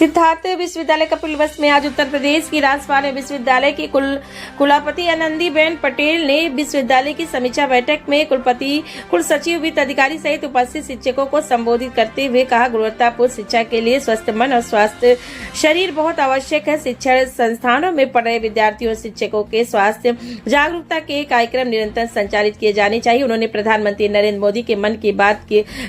सिद्धार्थ विश्वविद्यालय कपिल वस्तु में आज उत्तर प्रदेश की राज्यपाल विश्वविद्यालय की कुलपति आनंदीबेन पटेल ने विश्वविद्यालय की समीक्षा बैठक में कुलपति, कुल सचिव, वित्त अधिकारी सहित उपस्थित शिक्षकों को संबोधित करते हुए कहा, गुणवत्तापूर्ण शिक्षा के लिए स्वस्थ मन और स्वास्थ्य शरीर बहुत आवश्यक है। शिक्षण संस्थानों में पढ़ रहे विद्यार्थियों और शिक्षकों के स्वास्थ्य जागरूकता के कार्यक्रम निरंतर संचालित किए जाने चाहिए। उन्होंने प्रधानमंत्री नरेंद्र मोदी के मन की बात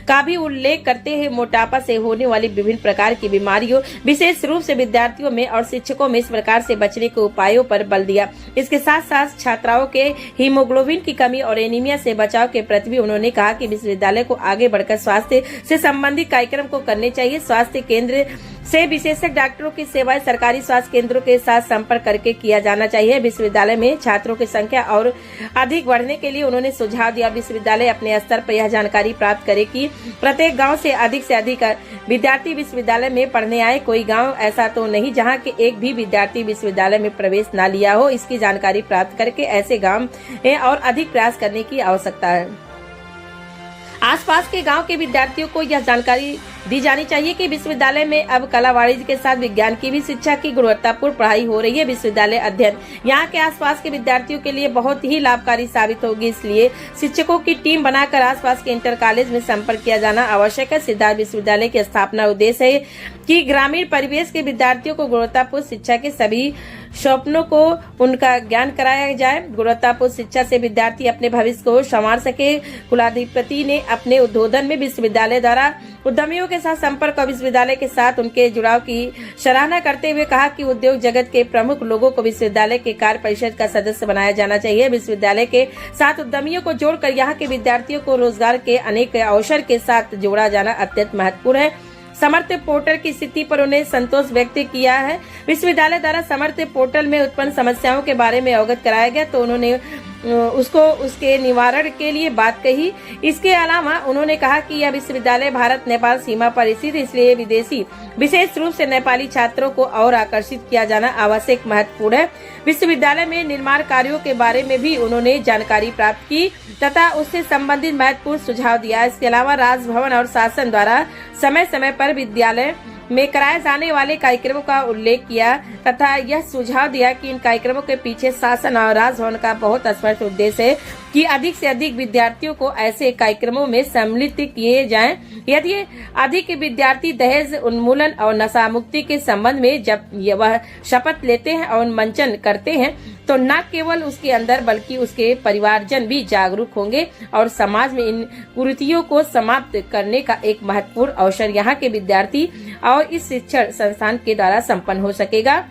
का भी उल्लेख करते हुए मोटापा से होने वाली विभिन्न प्रकार की बीमारियों, विशेष रूप से विद्यार्थियों में और शिक्षकों में इस प्रकार से बचने के उपायों पर बल दिया। इसके साथ साथ छात्राओं के हीमोग्लोबिन की कमी और एनीमिया से बचाव के प्रति भी उन्होंने कहा कि विश्वविद्यालय को आगे बढ़कर स्वास्थ्य से संबंधित कार्यक्रम को करने चाहिए। स्वास्थ्य केंद्र से विशेषज्ञ डॉक्टरों की सेवाएं सरकारी स्वास्थ्य केंद्रों के साथ संपर्क करके किया जाना चाहिए। विश्वविद्यालय में छात्रों की संख्या और अधिक बढ़ने के लिए उन्होंने सुझाव दिया। विश्वविद्यालय अपने स्तर पर यह जानकारी प्राप्त करे कि प्रत्येक गांव से अधिक विद्यार्थी विश्वविद्यालय में पढ़ने आए। कोई गांव ऐसा तो नहीं जहां के एक भी विद्यार्थी विश्वविद्यालय में प्रवेश न लिया हो। इसकी जानकारी प्राप्त करके ऐसे गांव और अधिक प्रयास करने की आवश्यकता है। आसपास के गांव के विद्यार्थियों को यह जानकारी दी जानी चाहिए कि विश्वविद्यालय में अब कला, वाणिज्य के साथ विज्ञान की भी शिक्षा की गुणवत्तापूर्ण पढ़ाई हो रही है। विश्वविद्यालय अध्ययन यहाँ के आसपास के विद्यार्थियों के लिए बहुत ही लाभकारी साबित होगी। इसलिए शिक्षकों की टीम बनाकर आसपास के इंटर कॉलेज में संपर्क किया जाना आवश्यक है। सिद्धार्थ विश्वविद्यालय की स्थापना उद्देश्य है कि ग्रामीण परिवेश के विद्यार्थियों को गुणवत्तापूर्ण शिक्षा के सभी स्वप्नों को उनका ज्ञान कराया जाए। गुणवत्तापूर्ण शिक्षा से विद्यार्थी अपने भविष्य को संवार सके। कुलाधिपति ने अपने उद्बोधन में विश्वविद्यालय द्वारा उद्यमियों के साथ संपर्क और विश्वविद्यालय के साथ उनके जुड़ाव की सराहना करते हुए कहा कि उद्योग जगत के प्रमुख लोगों को विश्वविद्यालय के कार्य परिषद का सदस्य बनाया जाना चाहिए। विश्वविद्यालय के साथ उद्यमियों को जोड़कर यहाँ के विद्यार्थियों को रोजगार के अनेक अवसर के साथ जोड़ा जाना अत्यंत महत्वपूर्ण है। समर्थ पोर्टल की स्थिति पर उन्हें संतोष व्यक्त किया है। विश्वविद्यालय द्वारा समर्थ पोर्टल में उत्पन्न समस्याओं के बारे में अवगत कराया गया तो उन्होंने उसके निवारण के लिए बात कही। इसके अलावा उन्होंने कहा कि यह विश्वविद्यालय भारत नेपाल सीमा पर स्थित, इसलिए विदेशी विशेष रूप से नेपाली छात्रों को और आकर्षित किया जाना आवश्यक महत्वपूर्ण है। विश्वविद्यालय में निर्माण कार्यों के बारे में भी उन्होंने जानकारी प्राप्त की तथा उससे संबंधित महत्वपूर्ण सुझाव दिया। इसके अलावा राजभवन और शासन द्वारा समय समय पर विद्यालय में कराए जाने वाले कार्यक्रमों का उल्लेख किया तथा यह सुझाव दिया कि इन कार्यक्रमों के पीछे शासन और राजभवन का बहुत स्पष्ट उद्देश्य है कि अधिक से अधिक विद्यार्थियों को ऐसे कार्यक्रमों में सम्मिलित किए जाएं। यदि अधिक विद्यार्थी दहेज उन्मूलन और नशा मुक्ति के संबंध में जब वह शपथ लेते हैं और मंचन करते हैं तो न केवल उसके अंदर बल्कि उसके परिवारजन भी जागरूक होंगे और समाज में इन कुरीतियों को समाप्त करने का एक महत्वपूर्ण अवसर यहाँ के विद्यार्थी और इस शिक्षण संस्थान के द्वारा संपन्न हो सकेगा।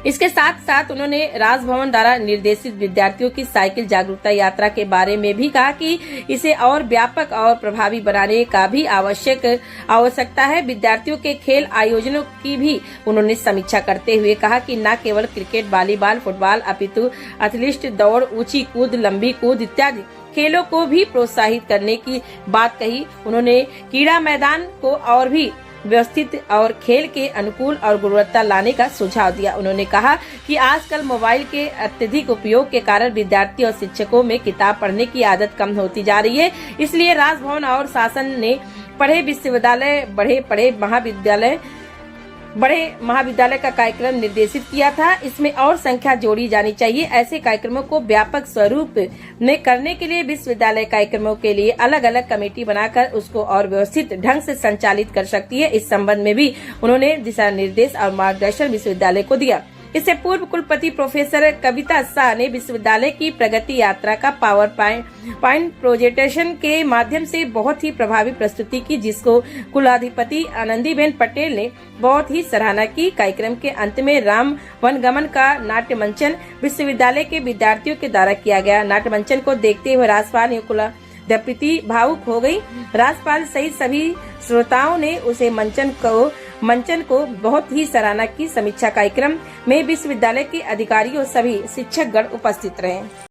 इसके साथ साथ उन्होंने राजभवन द्वारा निर्देशित विद्यार्थियों की साइकिल जागरूकता यात्रा के बारे में भी कहा कि इसे और व्यापक और प्रभावी बनाने का भी आवश्यकता है। विद्यार्थियों के खेल आयोजनों की भी उन्होंने समीक्षा करते हुए कहा कि न केवल क्रिकेट, वॉलीबॉल, फुटबॉल अपितु एथलीट, दौड़, ऊंची कूद, लंबी कूद इत्यादि खेलों को भी प्रोत्साहित करने की बात कही। उन्होंने क्रीड़ा मैदान को और भी व्यवस्थित और खेल के अनुकूल और गुणवत्ता लाने का सुझाव दिया। उन्होंने कहा कि आजकल मोबाइल के अत्यधिक उपयोग के कारण विद्यार्थी और शिक्षकों में किताब पढ़ने की आदत कम होती जा रही है। इसलिए राजभवन और शासन ने पढ़े विश्वविद्यालय बड़े महाविद्यालय का कार्यक्रम निर्देशित किया था। इसमें और संख्या जोड़ी जानी चाहिए। ऐसे कार्यक्रमों को व्यापक स्वरूप में करने के लिए विश्वविद्यालय कार्यक्रमों के लिए अलग अलग कमेटी बनाकर उसको और व्यवस्थित ढंग से संचालित कर सकती है। इस संबंध में भी उन्होंने दिशा निर्देश और मार्गदर्शन विश्वविद्यालय को दिया। इससे पूर्व कुलपति प्रोफेसर कविता शाह ने विश्वविद्यालय की प्रगति यात्रा का पावर पॉइंट प्रेजेंटेशन के माध्यम से बहुत ही प्रभावी प्रस्तुति की, जिसको कुलाधिपति आनंदीबेन पटेल ने बहुत ही सराहना की। कार्यक्रम के अंत में राम वनगमन का नाट्य मंचन विश्वविद्यालय के विद्यार्थियों के द्वारा किया गया। नाट्य मंचन को देखते हुए राज्यपाल ने कुलाधिपति भावुक हो गयी। राज्यपाल सहित सभी श्रोताओं ने उसे मंचन को बहुत ही सराहना की। समीक्षा कार्यक्रम में विश्वविद्यालय के अधिकारियों सभी शिक्षक गण उपस्थित रहे।